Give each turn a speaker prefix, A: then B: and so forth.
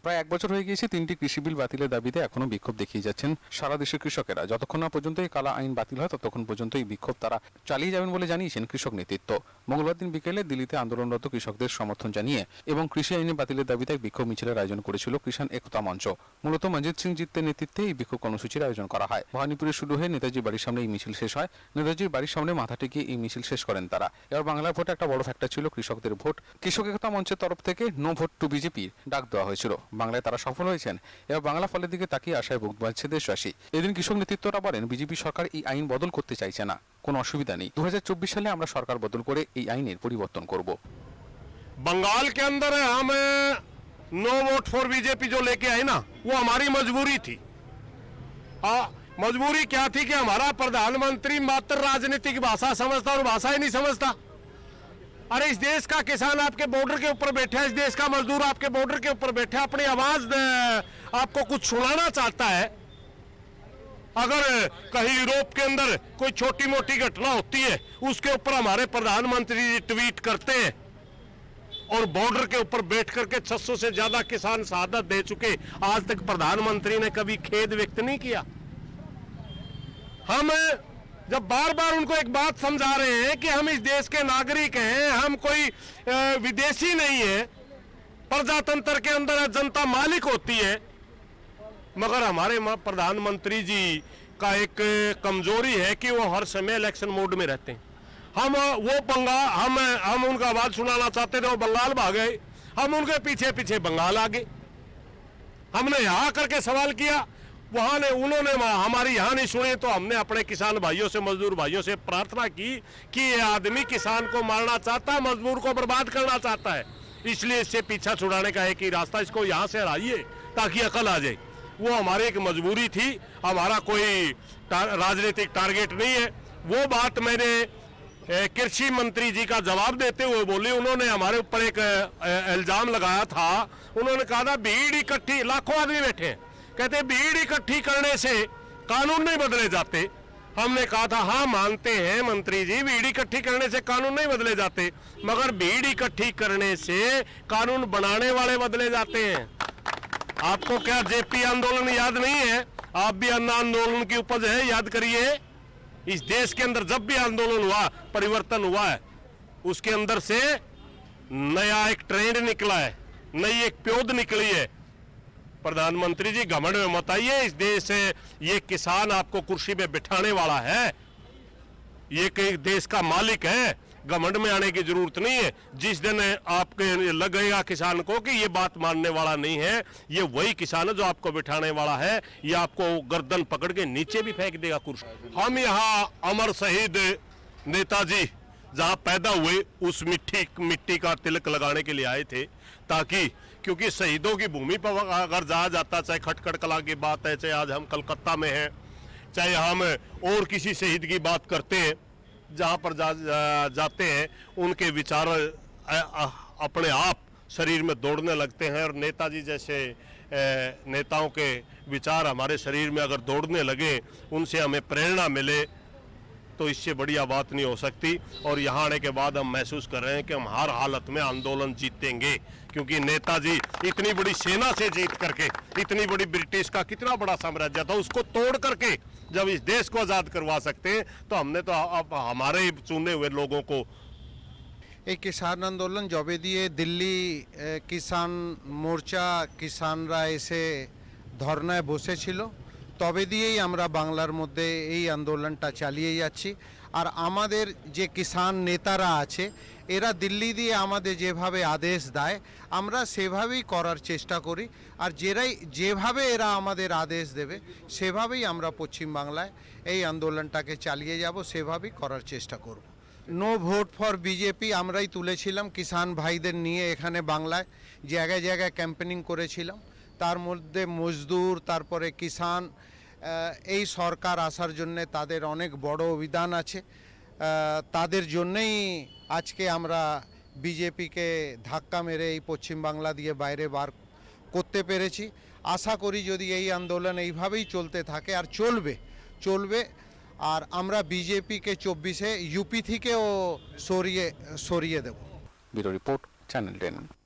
A: প্রায় এক বছর হয়ে গিয়েছে তিনটি কৃষি বিল বাতিলের দাবিতে এখনো বিক্ষোভ দেখিয়ে যাচ্ছেন সারা দেশের কৃষকেরা। যতক্ষণ না পর্যন্ত এই কালা আইন বাতিল হয় ততক্ষণ পর্যন্ত এই বিক্ষোভ তারা চালিয়ে যাবেন বলে জানিয়েছেন কৃষক নেতৃত্ব। মঙ্গলবার দিন বিকেলে দিল্লিতে আন্দোলনরত কৃষকদের সমর্থন জানিয়ে এবং কৃষি আইনে বাতিলের দাবিতে এক বিক্ষোভ মিছিলের আয়োজন করেছিল কিষাণ একতা মঞ্চ। মূলত মনজিৎ সিং জিত্তের নেতৃত্বে এই বিক্ষোভ কর্মসূচির আয়োজন করা হয়। ভবানীপুরে শুরু হয়ে নেতাজির বাড়ির সামনে এই মিছিল শেষ হয়। নেতাজির বাড়ির সামনে মাথা টেকিয়ে এই মিছিল শেষ করেন তারা। এবার বাংলার ভোটে একটা বড় ফ্যাক্টর ছিল কৃষকদের ভোট। কৃষক একতা মঞ্চের তরফ থেকে নো ভোট টু বিজেপির ডাক দেওয়া হয়েছিল। বাংলায় তারা সফল হয়েছেন। এবার বাংলা ফলের দিকে তাকিয়ে আশায় বুক বাঁধছে দেশবাসী। এদিন কৃষক নেতৃত্বরা বলেন বিজেপি সরকার এই আইন বদল করতে চাইছে না, কোনো অসুবিধা নেই। 2024 সালে আমরা সরকার বদল করে এই আইনের পরিবর্তন করব।
B: बंगाल के अंदर हम नो वोट फॉर बीजेपी जो लेके आए ना, वो हमारी मजबूरी थी। मजबूरी क्या थी कि हमारा प्रधानमंत्री मात्र राजनीतिक भाषा समझता और भाषा ही नहीं समझता। अरे इस देश का किसान आपके बॉर्डर के ऊपर बैठा है, इस देश का मजदूर आपके बॉर्डर के ऊपर बैठा है, अपनी आवाज आपको कुछ सुनाना चाहता है। अगर कहीं यूरोप के अंदर कोई छोटी मोटी घटना होती है उसके ऊपर हमारे प्रधानमंत्री जी ट्वीट करते हैं और बॉर्डर के ऊपर बैठ करके 600 से ज्यादा किसान शहादत दे चुके, आज तक प्रधानमंत्री ने कभी खेद व्यक्त नहीं किया। हम जब बार बार उनको एक बात समझा रहे हैं कि हम इस देश के नागरिक हैं, हम कोई विदेशी नहीं है, प्रजातंत्र के अंदर जनता मालिक होती है, मगर हमारे प्रधानमंत्री जी का एक कमजोरी है कि वो हर समय इलेक्शन मोड में रहते हैं। हम उनका आवाज सुनाना चाहते थे, वो बंगाल भाग गए, हम उनके पीछे पीछे बंगाल आ गए। हमने यहाँ करके सवाल किया, उन्होंने हमारी यहाँ नहीं सुनी, तो हमने अपने किसान भाइयों से, मजदूर भाइयों से प्रार्थना की कि ये आदमी किसान को मारना चाहता है, मजदूर को बर्बाद करना चाहता है, इसलिए इससे पीछा छुड़ाने का एक ही रास्ता, इसको यहाँ से हराइए ताकि अकल आ जाए। वो हमारी एक मजबूरी थी, हमारा कोई राजनीतिक टारगेट नहीं है। वो बात मैंने कृषि मंत्री जी का जवाब देते हुए बोली। उन्होंने हमारे ऊपर एक इल्जाम लगाया था, उन्होंने कहा था भीड़ इकट्ठी, लाखों आदमी बैठे हैं, कहते भीड़ इकट्ठी करने से कानून नहीं बदले जाते। हमने कहा था हाँ मानते हैं मंत्री जी, भीड़ इकट्ठी करने से कानून नहीं बदले जाते, मगर भीड़ इकट्ठी करने से कानून बनाने वाले बदले जाते हैं। आपको क्या जेपी आंदोलन याद नहीं है? आप भी अन्ना आंदोलन की उपज है, याद करिए। इस देश के अंदर जब भी आंदोलन हुआ, परिवर्तन हुआ है, उसके अंदर से नया एक ट्रेंड निकला है, नई एक प्योद निकली है। प्रधानमंत्री जी घमंड में मत आइए, इस देश से ये किसान आपको कुर्सी पे बिठाने वाला है, ये कोई देश का मालिक है, घमंड में आने की जरूरत नहीं है। जिस दिन आपके लगेगा किसान को कि ये बात मानने वाला नहीं है, ये वही किसान है जो आपको बिठाने वाला है, ये आपको गर्दन पकड़ के नीचे भी फेंक देगा कुर्सी। हम यहाँ अमर शहीद नेताजी जहाँ पैदा हुए उस मिट्टी का तिलक लगाने के लिए आए थे, ताकि क्योंकि शहीदों की भूमि पर अगर जाया जाता, चाहे खटखट कला की बात है, चाहे आज हम कलकत्ता में हैं, चाहे हम और किसी शहीद की बात करते हैं, जहाँ पर जाते हैं उनके विचार अपने आप शरीर में दौड़ने लगते हैं। और नेताजी जैसे नेताओं के विचार हमारे शरीर में अगर दौड़ने लगे, उनसे हमें प्रेरणा मिले, तो इससे बढ़िया बात नहीं हो सकती। और यहाँ आने के बाद हम महसूस कर रहे हैं कि हम हर हालत में आंदोलन जीतेंगे, क्योंकि नेताजी इतनी बड़ी सेना से जीत करके, इतनी बड़ी ब्रिटिश का कितना बड़ा साम्राज्य था, उसको तोड़ करके जब इस देश को आज़ाद करवा सकते हैं, तो हमने तो अब हमारे चुने हुए लोगों को।
C: এই কিষাণ আন্দোলন জবে দিয়ে দিল্লি কিষাণ মোর্চা কিষানরা এসে ধর্নায় বসেছিল, তবে দিয়েই আমরা বাংলার মধ্যে এই আন্দোলনটা চালিয়ে যাচ্ছি। আর আমাদের যে কিষাণ নেতারা আছে, এরা দিল্লি দিয়ে আমাদের যেভাবে আদেশ দেয় আমরা সেভাবেই করার চেষ্টা করি। আর যেভাবে এরা আমাদের আদেশ দেবে সেভাবেই আমরা পশ্চিমবাংলায় এই আন্দোলনটাকে চালিয়ে যাব, সেভাবেই করার চেষ্টা করব। নো ভোট ফর বিজেপি আমরাই তুলেছিলাম, কিষাণ ভাইদের নিয়ে এখানে বাংলায় জায়গায় জায়গায় ক্যাম্পেনিং করেছিলাম। তার মধ্যে মজদুর, তারপরে কিষাণ, এই সরকার আসার জন্যে তাদের অনেক বড় অবদান আছে। তাদের জন্যই আজকে আমরা বিজেপিকে ধাক্কা মেরে এই পশ্চিমবাংলা দিয়ে বাইরে বার করতে পেরেছি। আশা করি যদি এই আন্দোলন এইভাবেই চলতে থাকে, আর চলবে, আর আমরা বিজেপিকে 24-এ ইউপি থেকেও সরিয়ে দেব।
A: Bureau report, channel 10।